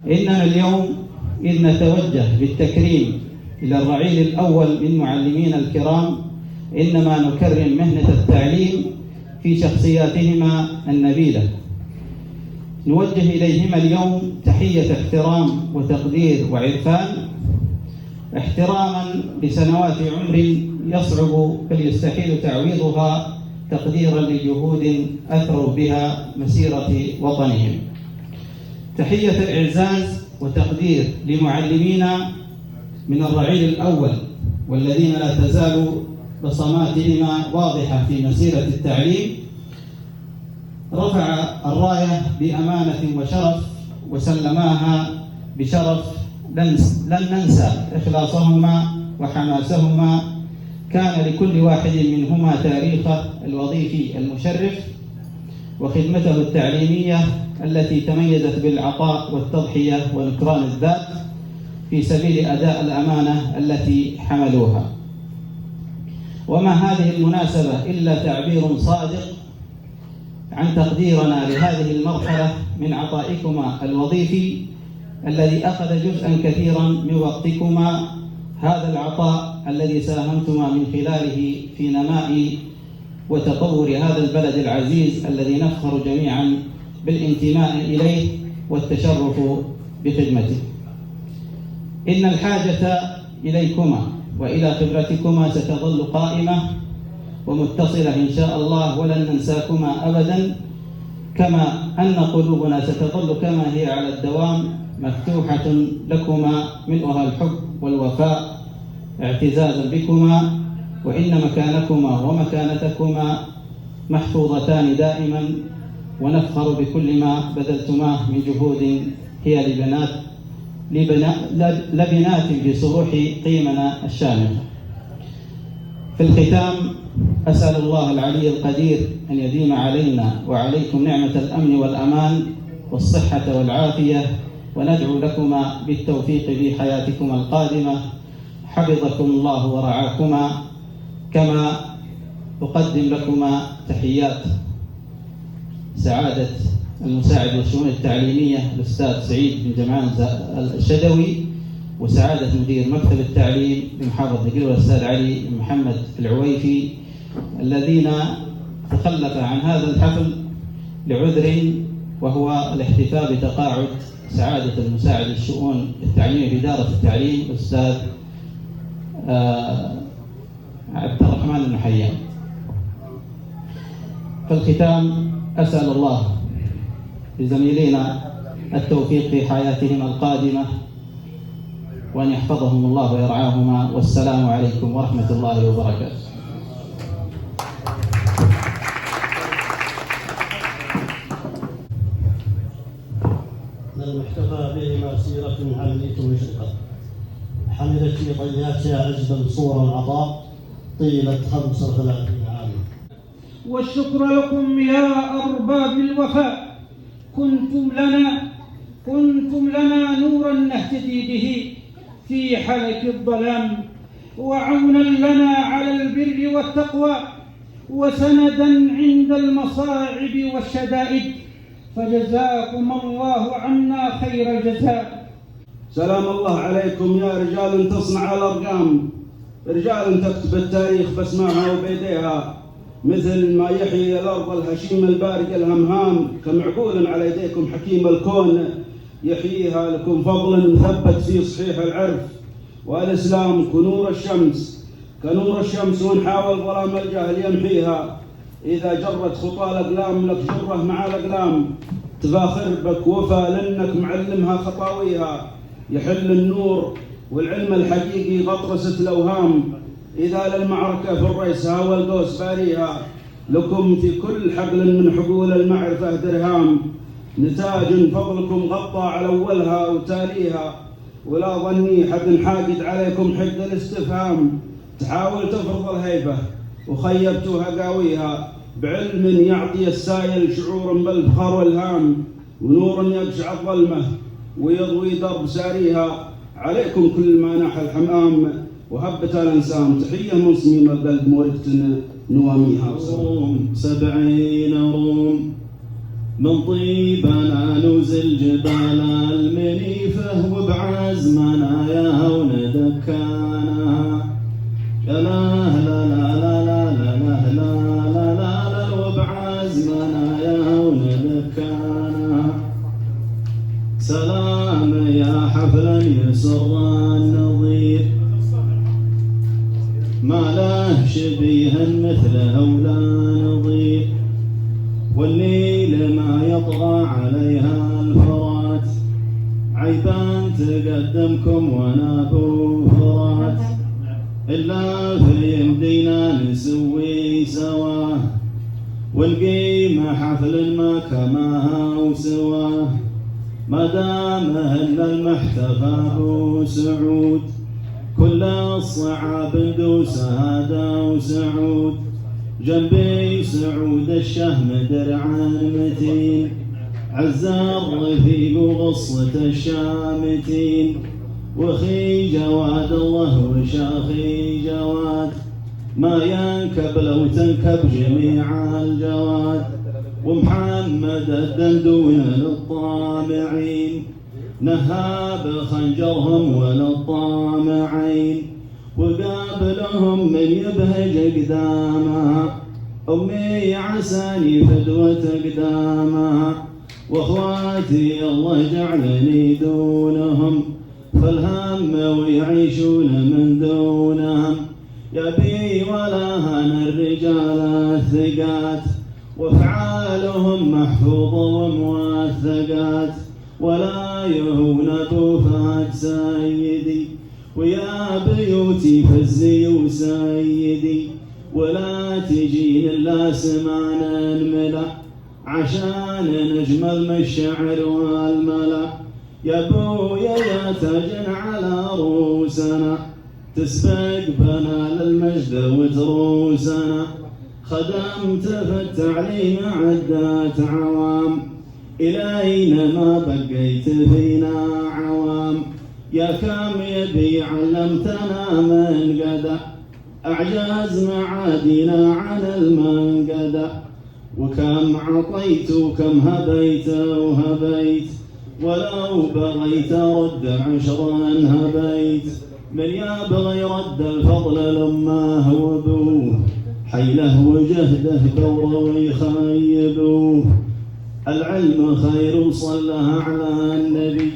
إننا اليوم إذ نتوجه بالتكريم إلى الرعيل الأول من معلمين الكرام، إنما نكرم مهنة التعليم في شخصياتهما النبيلة. نوجه إليهما اليوم تحية احترام وتقدير وعرفان، احتراما لسنوات عمر يصعب بل يستحيل تعويضها، تقديرا لجهود أثروا بها مسيرة وطنهم. تحية الإعزاز وتقدير لمعلمينا من الرعيل الأول، والذين لا تزال بصماتهما واضحة في مسيرة التعليم. رفع الراية بأمانة وشرف وسلماها بشرف، لن ننسى إخلاصهما وحماسهما. كان لكل واحد منهما تاريخه الوظيفي المشرف وخدمته التعليمية التي تميزت بالعطاء والتضحية ونكران الذات في سبيل أداء الأمانة التي حملوها. وما هذه المناسبة إلا تعبير صادق عن تقديرنا لهذه المرحلة من عطائكما الوظيفي الذي أخذ جزءا كثيرا من وقتكما. هذا العطاء الذي ساهمتما من خلاله في نماء وتطور هذا البلد العزيز الذي نفخر جميعا بالانتماء إليه والتشرف بخدمته. إن الحاجة إليكما وإلى خبرتكما ستظل قائمة ومتصلة إن شاء الله، ولن ننساكما أبدا، كما أن قلوبنا ستظل كما هي على الدوام مفتوحة لكما، ملؤها الحب والوفاء اعتزازا بكما، وإن مكانكما ومكانتكما محفوظتان دائما، ونفخر بكل ما بذلتماه من جهود هي لبنات في صروح قيمنا الشامخة. في الختام أسأل الله العلي القدير أن يديم علينا وعليكم نعمة الأمن والأمان والصحة والعافية، وندعو لكما بالتوفيق في حياتكما القادمة. حفظكم الله ورعاكما. كما أقدم لكما تحيات سعادة المساعد والشؤون التعليمية الأستاذ سعيد بن جمعان الشدوي، وسعادة مدير مكتب التعليم بمحافظة نجيل والأستاذ علي محمد العويفي، الذين تخلف عن هذا الحفل لعذر، وهو الاحتفاء بتقاعد سعادة المساعد الشؤون التعليمية في إدارة التعليم الأستاذ عبد الرحمن النحيان. في الختام أسأل الله لزميلينا التوفيق في حياتهم القادمة، وأن يحفظهم الله ويرعاهما. والسلام عليكم ورحمة الله وبركاته. المحتفى به مسيرة حملت مشرقة، حملت في طياتها عزبا صور العطاء طيلة 35 عاما. والشكر لكم يا أرباب الوفاء، كنتم لنا نورا نهتدي به في حلك الظلام، وعونا لنا على البر والتقوى، وسندا عند المصاعب والشدائد، فجزاكم الله عنا خير الجزاء. سلام الله عليكم يا رجال تصنع الأرقام، رجال تكتب التاريخ باسمها وبيديها، مثل ما يحيي الأرض الهشيم البارق الهمهام، كمعقول على يديكم حكيم الكون يحييها، لكم فضل مثبت في صحيح العرف والإسلام كنور الشمس ونحاول ظلام الجهل يمحيها. إذا جرت خطى الأقلام لك جرة مع الأقلام، تفاخر بك وفا لأنك معلمها خطاويها. يحل النور والعلم الحقيقي غطرسة الأوهام، إذا للمعركة في الريس هاوى القوس باريها. لكم في كل حقل من حقول المعرفة درهام، نتاج فضلكم غطى على أولها وتاليها. ولا ظني حد حاقد عليكم حد الاستفهام، تحاول تفرض الهيبة وخيبتها قاويها. بعلم يعطي السائل شعور بالفخر والهام، ونور يقشع الظلمة ويضوي درب ساريها. عليكم كل ما ناح الحمام وهبة الأنسام، تحية من صميم القلب موردة نواميها. 70 روم من طيبنا نزل جبال المنيفة وبعزمنا يا هون دكانا يا لا لا لا لا لا لا لا لا لا وبعزمنا يا هون دكانا سلام يا حفلا يسر النظير ما له شبيه مثله ولا نظير والنيل ما يطغى عليها الفرات عيبان تقدمكم وانا ابو فرات الا في يمدينا نسوي سواه والقيمة حفل ما كماها وسواه ما دام ان المحتفى ابو سعود كل الصعاب دوسها دا وسعود جنبي سعود الشهم درعا متين عز الرفيق وغصة الشامتين وخي جواد الله وشاخي جواد ما ينكب لو تنكب جميع الجواد ومحمد الدندون للطامعين نهاب خنجرهم وللطامعين وقابلهم من يبهج قدامها أمي عساني فدوة قدامها واخواتي الله جعلني دونهم فالهم ويعيشون من دونهم يا بي ولا هن الرجال الثقات وافعالهم محفوظة وموثقات ولا يهون ابو فهد سيدي ويا بيوتي فزي وسيدي ولا تجين الا سمعنا الملا عشان نجمل من الشعر والملا يا بويا يا تاج على روسنا تسبق بنا للمجد وتروسنا خدمت في التعليم عدة عوام إلينا ما بقيت فينا عوام يا كم يبي علمتنا من قدى أعجاز معادنا عن المنقدى وكم عطيت وكم هبيت وهبيت ولو بغيت رد عشرا هبيت من يبغي رد الفضل لأمه وابوه حيله وجهده كوره ويخيبوه العلم خير وصلها على النبي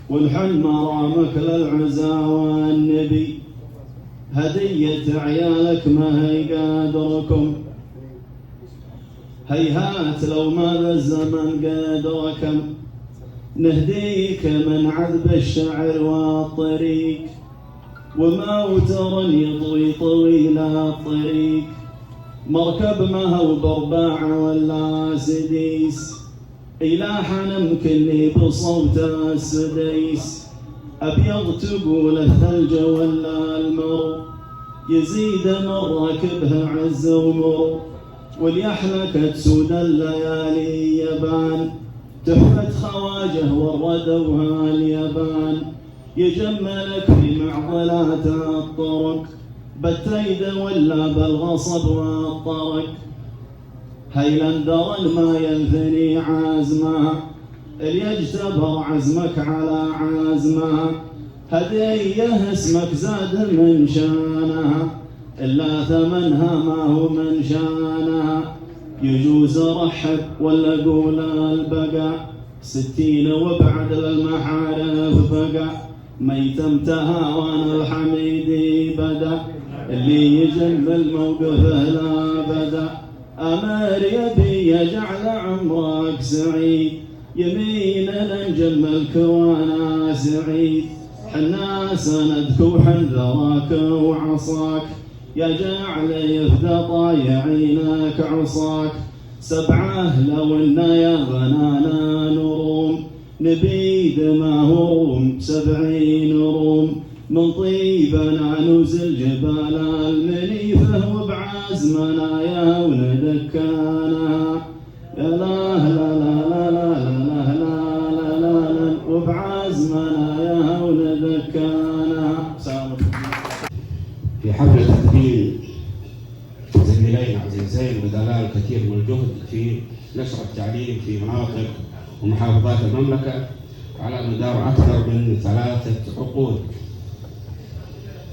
والحلم رامك للعزا والنبي هدية عيالك ما هي قادركم هيهات لو ما ذا الزمن قادركم نهديك من عذب الشعر والطريق وموتر يطوي طويل الطريق مركب ما هو برباع ولا سديس إلاحا نمكني بصوت السديس أبيض تقول الثلج ولا المر يزيد من راكبها عز ومر واليحلك تسود الليالي يبان تحفة خواجه والردوها اليابان يجملك في معضلات الطرق بالتيد ولا بالغصب والطرق هيلندر ما ينثني عازمها ليجتبر عزمك على عازمها هدية اسمك زاد من شانها إلا ثمنها ما هو من شانها يجوز رحب ولا قول البقى 60 وبعد للمحارف بقى ميتمتها وانا الحميدي بدا اللي يجمل موقفه لا بدا امر يبي يجعل عمرك سعيد يمينا نجملك وانا سعيد حنا سندك وحنذرك وعصاك يا جعل يفدى طايعينك عصاك 7 لو إنا يا غنانا نروم نبيد ما هروم 70 روم من طيبنا نزل جبال المنيفة وبعزمنا يا وندكانا يا لا لا لا لا لا لا لا لا لا وبعزمنا يا وندكانا. في حفل تقديم زميلين عزيزين ودلال كثير من الجهد في نشر التعليم في مناطق ومحافظات المملكة على مدار أكثر من 3 عقود.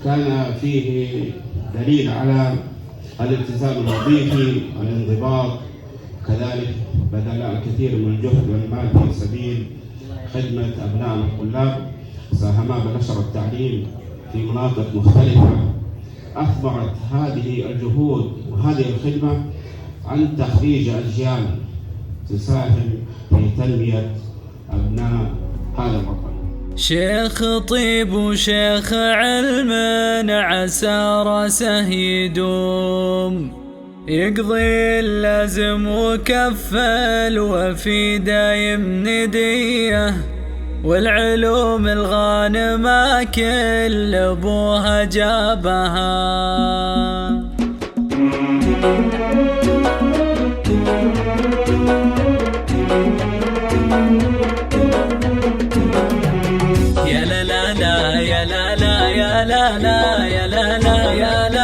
كان فيه دليل على الالتزام الوظيفي والانضباط، كذلك بذل الكثير من الجهد والمال في سبيل خدمة أبنائنا الطلاب، ساهما بنشر التعليم في مناطق مختلفة. أثمرت هذه الجهود وهذه الخدمة عن تخريج أجيال تساهم في تنمية أبناء هذا الوطن. شيخ طيب وشيخ علم عسى راسه يدوم، يقضي اللازم وكفل وفي دايم نديه، والعلوم الغانمة كل ابوها جابها. يا لا لا لا يا لا لا يا لا لا يا لا لا يا لا